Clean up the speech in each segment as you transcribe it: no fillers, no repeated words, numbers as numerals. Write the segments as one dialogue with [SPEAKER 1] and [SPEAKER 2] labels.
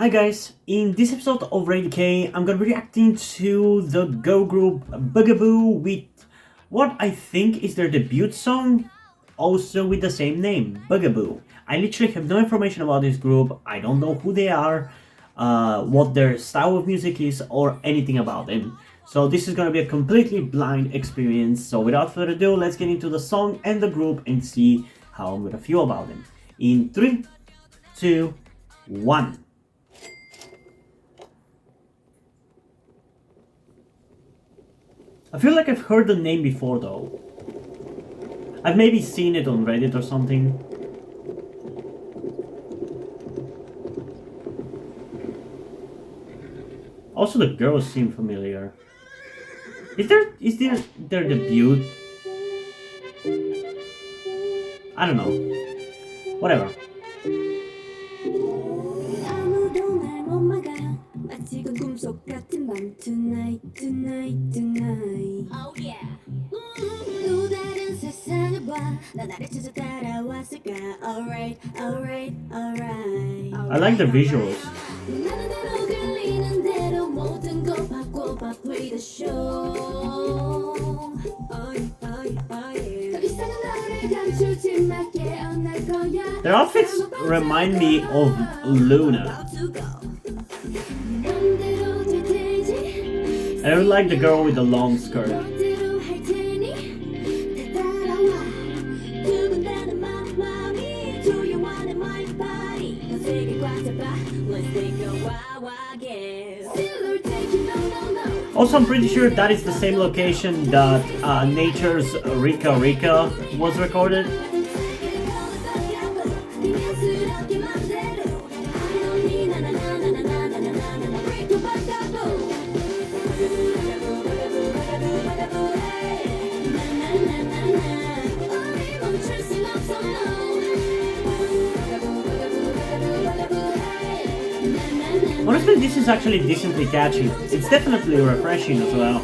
[SPEAKER 1] Hi guys, in this episode of Radio K, I'm gonna be reacting to the girl group Bugaboo with what I think is their debut song, also with the same name, Bugaboo. I literally have no information about this group, I don't know who they are, what their style of music is, or anything about them. So this is gonna be a completely blind experience, so without further ado, let's get into the song and the group and see how I'm gonna feel about them. In 3, 2, 1. I feel like I've heard the name before though. I've maybe seen it on Reddit or something. Also the girls seem familiar. Is there their debut? I don't know. Whatever.
[SPEAKER 2] Oh yeah. 또 다른 세상을 봐. 나 나를 찾아 따라왔을까? Alright, alright, alright.
[SPEAKER 1] I like the visuals.
[SPEAKER 2] 나는 대로 끌리는 대로 모든 거 바꿔봐. Play the show. 더 이상은 너를 감추지 마. 깨어날 거야.
[SPEAKER 1] Their outfits remind me of Luna. I really like the girl with the long skirt. Also, I'm pretty sure that is the same location that Nature's Rika Rika was recorded. Honestly, this is actually decently catchy. It's definitely refreshing as well.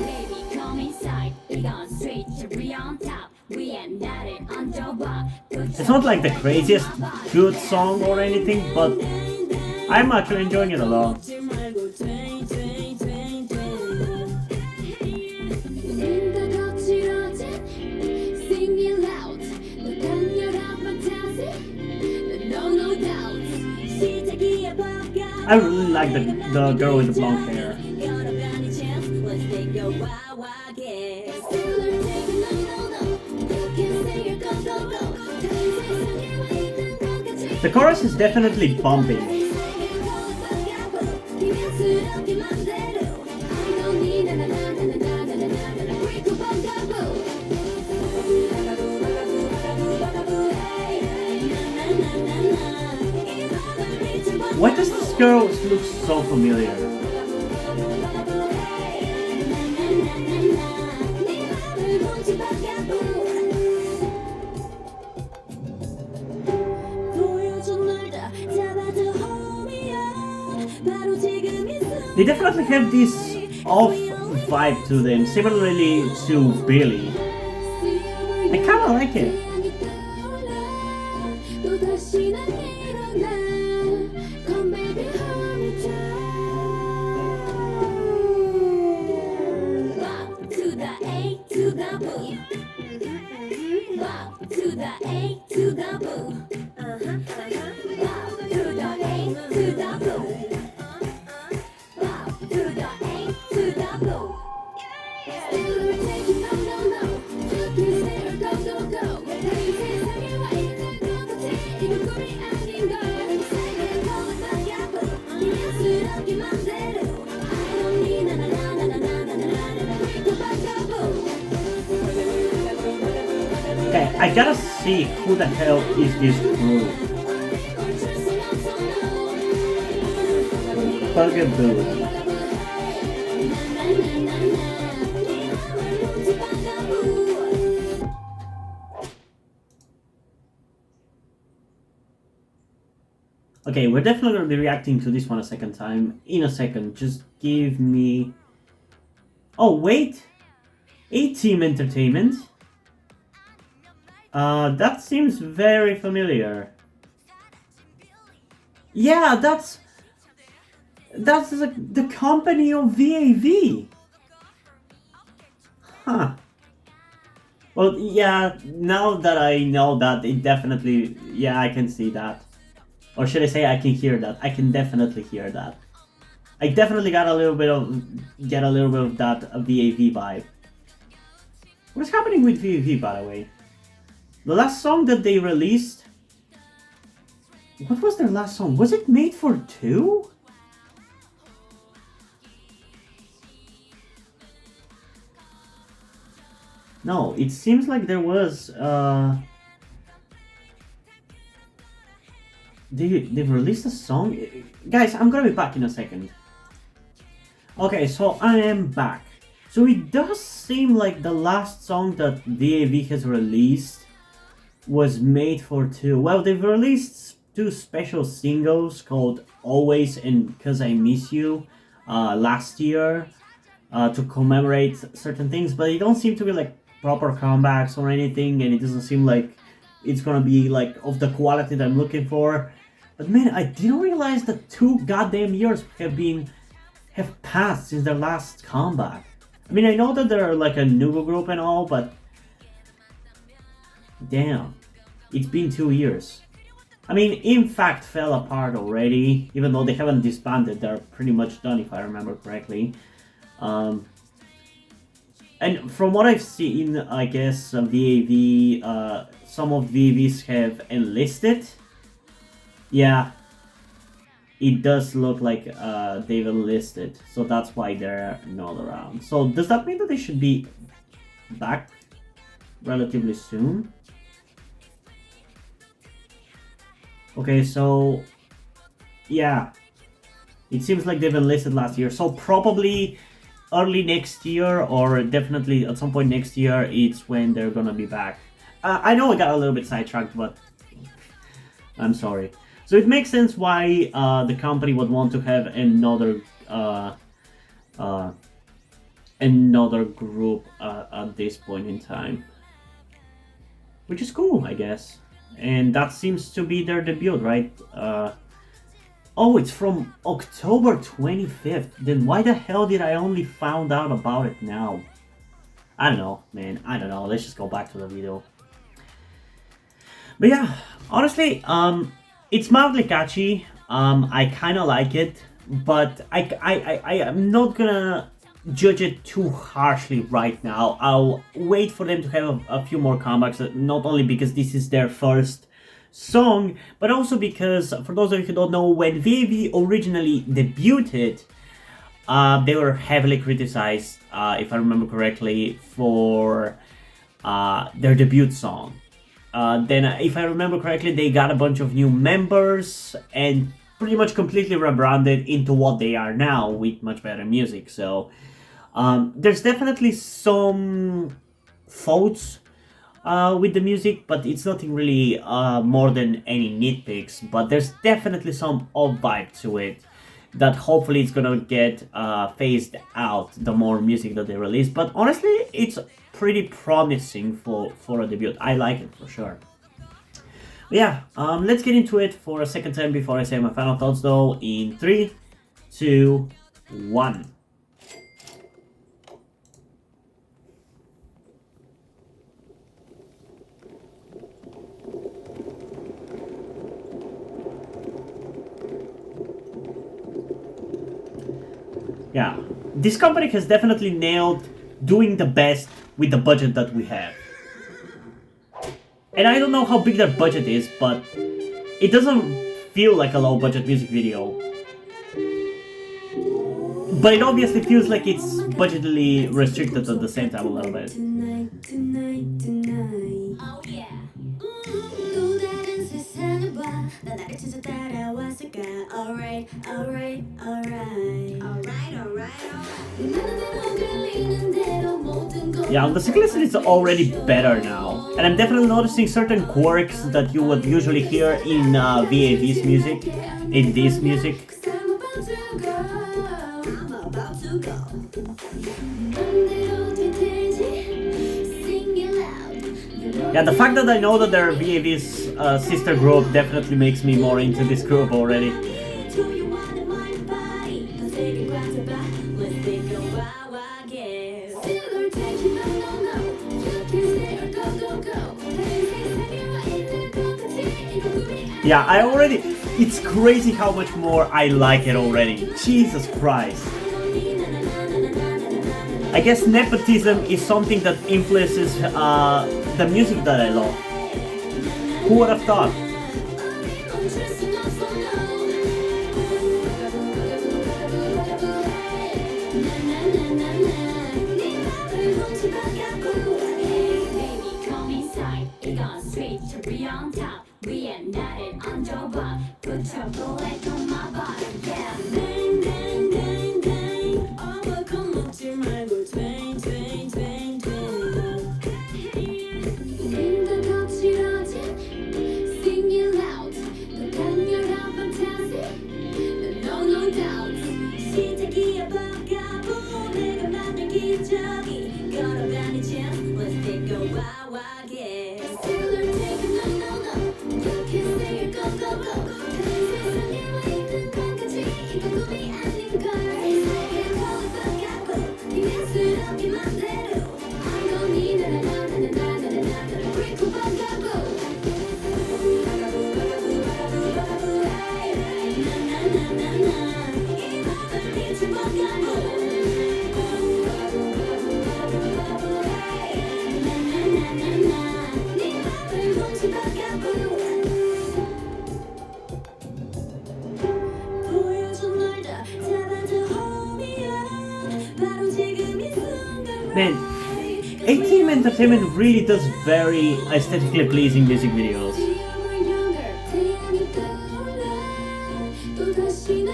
[SPEAKER 1] It's not like the craziest good song or anything, but I'm actually enjoying it a lot. I really like the girl with the blonde hair. The chorus is definitely bumping. Why does this girl look so familiar? They definitely have this off vibe to them, similarly to Billy. I kinda like it. Okay, I gotta see who the hell is this group. Bugaboo. Okay, we're definitely gonna be reacting to this one a second time in a second. Just give me. Oh wait, A-Team Entertainment. That seems very familiar. Yeah, That's the company of VAV. Huh. Well, yeah, now that I know that, it definitely, yeah, I can see that. Or should I say I can hear that? I can definitely hear that. I definitely get a little bit of that VAV vibe. What's happening with VAV, by the way? The last song that they released... What was their last song? Was it Made for Two? No, it seems like there was... They've released a song? Guys, I'm gonna be back in a second. Okay, so I am back. So it does seem like the last song that VAV has released was Made for Two. Well, they've released two special singles called Always and Cause I Miss You last year to commemorate certain things, but they don't seem to be like proper comebacks or anything, and it doesn't seem like it's gonna be like of the quality that I'm looking for. But man, I didn't realize that 2 goddamn years have passed since their last comeback. I mean, I know that they're like a new group and all, but damn, it's been 2 years. I mean, In Fact fell apart already, even though they haven't disbanded. They're pretty much done, if I remember correctly. And from what I've seen, I guess VAV, some of VAVs have enlisted. Yeah, it does look like they've enlisted, so that's why they're not around. So does that mean that they should be back relatively soon? Okay, so yeah, it seems like they've enlisted last year, so probably early next year, or definitely at some point next year, it's when they're gonna be back. I know I got a little bit sidetracked, but I'm sorry. So it makes sense why the company would want to have another group at this point in time, which is cool, I guess. And that seems to be their debut, right? Oh, it's from October 25th. Then why the hell did I only found out about it now? I don't know, man. I don't know. Let's just go back to the video. But yeah, honestly, it's mildly catchy. I kind of like it, but I am not gonna judge it too harshly right now. I'll wait for them to have a few more comebacks, not only because this is their first song, but also because, for those of you who don't know, when VAV originally debuted, they were heavily criticized, if I remember correctly, for their debut song. Then, if I remember correctly, they got a bunch of new members and pretty much completely rebranded into what they are now with much better music. So there's definitely some faults with the music, but it's nothing really more than any nitpicks. But there's definitely some odd vibe to it that hopefully it's gonna get phased out the more music that they release. But honestly, it's pretty promising for a debut. I like it for sure. But yeah, let's get into it for a second time before I say my final thoughts though. In 3, 2, 1. Yeah, this company has definitely nailed doing the best with the budget that we have. And I don't know how big their budget is, but it doesn't feel like a low budget music video. But it obviously feels like it's budgetally restricted at the same time a little bit.
[SPEAKER 2] Oh yeah.
[SPEAKER 1] Yeah, the simplicity is already better now. And I'm definitely noticing certain quirks that you would usually hear in VAV's music, in this music. Yeah, the fact that I know that they're VAV's sister group definitely makes me more into this group already. Yeah, I already. It's crazy how much more I like it already. Jesus Christ. I guess nepotism is something that influences the music that I love. Who would have thought? Man, ATM Entertainment really does very aesthetically pleasing music videos.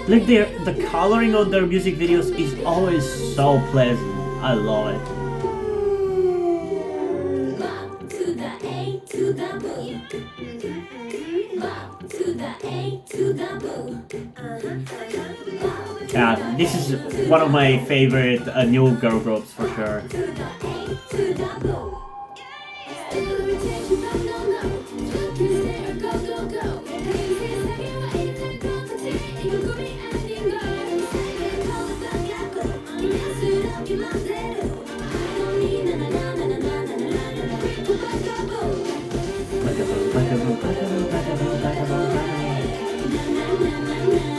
[SPEAKER 1] Like the coloring of their music videos is always so pleasant. I love it. Yeah, this is one of my favorite new girl groups for sure.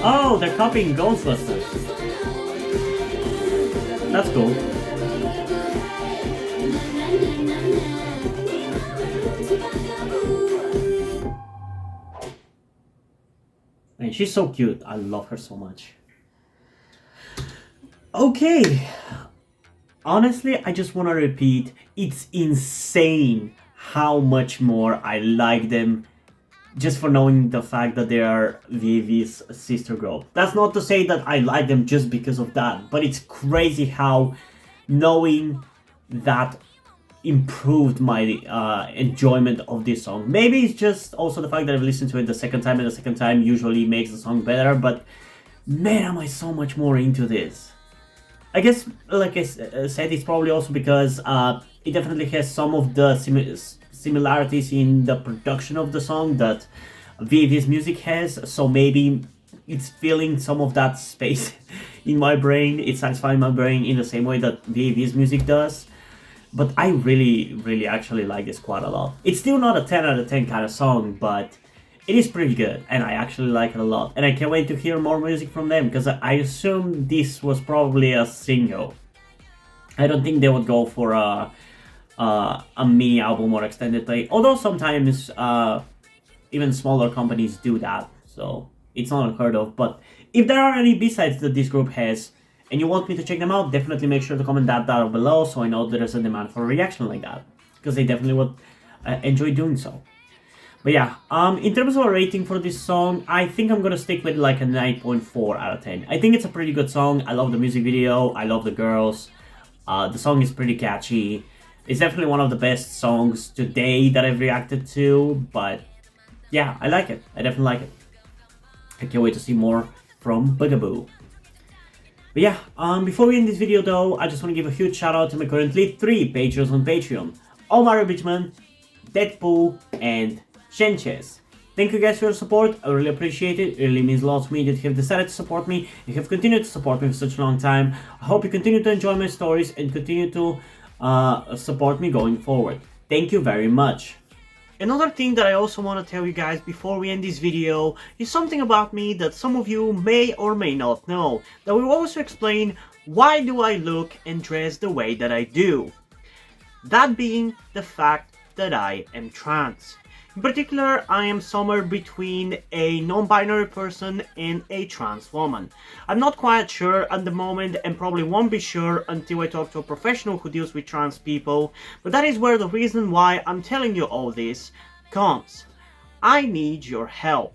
[SPEAKER 1] Oh, they're copying Ghostbusters. That's cool. Man, she's so cute. I love her so much. Okay. Honestly, I just want to repeat, it's insane how much more I like them just for knowing the fact that they are VAV'S sister group. That's not to say that I like them just because of that, but it's crazy how knowing that improved my enjoyment of this song. Maybe it's just also the fact that I've listened to it the second time, and the second time usually makes the song better, but man, am I so much more into this. I guess, like I said, it's probably also because it definitely has some of the similarities in the production of the song that VAV'S music has, so maybe it's filling some of that space in my brain. It's satisfying my brain in the same way that VAV'S music does. But I really actually like this quite a lot. It's still not a 10 out of 10 kind of song, but it is pretty good, and I actually like it a lot. And I can't wait to hear more music from them, because I assume this was probably a single. I don't think they would go for a mini album or extended play, although sometimes even smaller companies do that, so it's not unheard of. But if there are any B-sides that this group has and you want me to check them out, definitely make sure to comment that down below so I know there's a demand for a reaction like that, because I definitely would enjoy doing so. But yeah, in terms of a rating for this song, I think I'm gonna stick with like a 9.4 out of 10. I think it's a pretty good song. I love the music video, I love the girls, the song is pretty catchy. It's definitely one of the best songs today that I've reacted to, but yeah, I like it. I definitely like it. I can't wait to see more from Bugaboo. But yeah, before we end this video though, I just want to give a huge shout out to my currently 3 patrons on Patreon. Omar Bridgman, Deadpool, and Shenches. Thank you guys for your support, I really appreciate it. It really means a lot to me that you have decided to support me. You have continued to support me for such a long time. I hope you continue to enjoy my stories and continue to support me going forward. Thank you very much. Another thing that I also want to tell you guys before we end this video is something about me that some of you may or may not know, that will also explain why do I look and dress the way that I do. That being the fact that I am trans. In particular, I am somewhere between a non-binary person and a trans woman. I'm not quite sure at the moment and probably won't be sure until I talk to a professional who deals with trans people, but that is where the reason why I'm telling you all this comes. I need your help.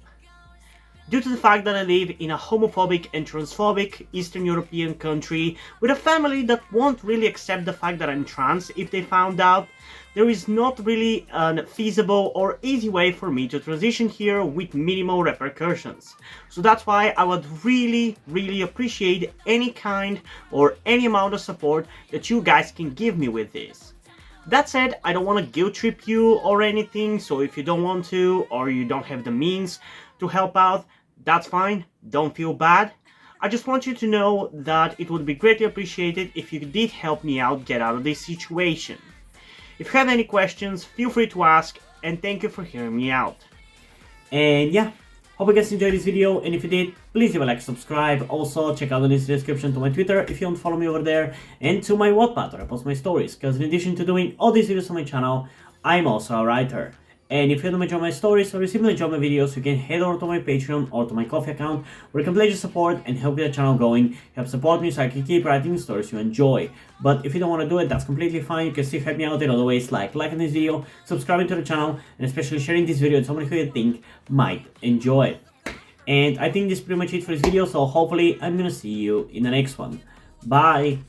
[SPEAKER 1] Due to the fact that I live in a homophobic and transphobic Eastern European country with a family that won't really accept the fact that I'm trans if they found out, there is not really a feasible or easy way for me to transition here with minimal repercussions. So that's why I would really appreciate any kind or any amount of support that you guys can give me with this. That said, I don't want to guilt trip you or anything, so if you don't want to or you don't have the means to help out, that's fine, don't feel bad. I just want you to know that it would be greatly appreciated if you did help me out get out of this situation. If you have any questions, feel free to ask, and thank you for hearing me out. And yeah, hope you guys enjoyed this video, and if you did, please leave a like, subscribe. Also, check out the link in the description to my Twitter if you don't follow me over there, and to my Wattpad where I post my stories, because in addition to doing all these videos on my channel, I'm also a writer. And if you don't enjoy my stories or you simply enjoy my videos, you can head over to my Patreon or to my Ko-fi account where you can pledge your support and help get the channel going, help support me so I can keep writing the stories you enjoy. But if you don't want to do it, that's completely fine. You can still help me out in other ways like liking this video, subscribing to the channel, and especially sharing this video with somebody who you think might enjoy it. And I think this is pretty much it for this video, so hopefully I'm gonna see you in the next one. Bye!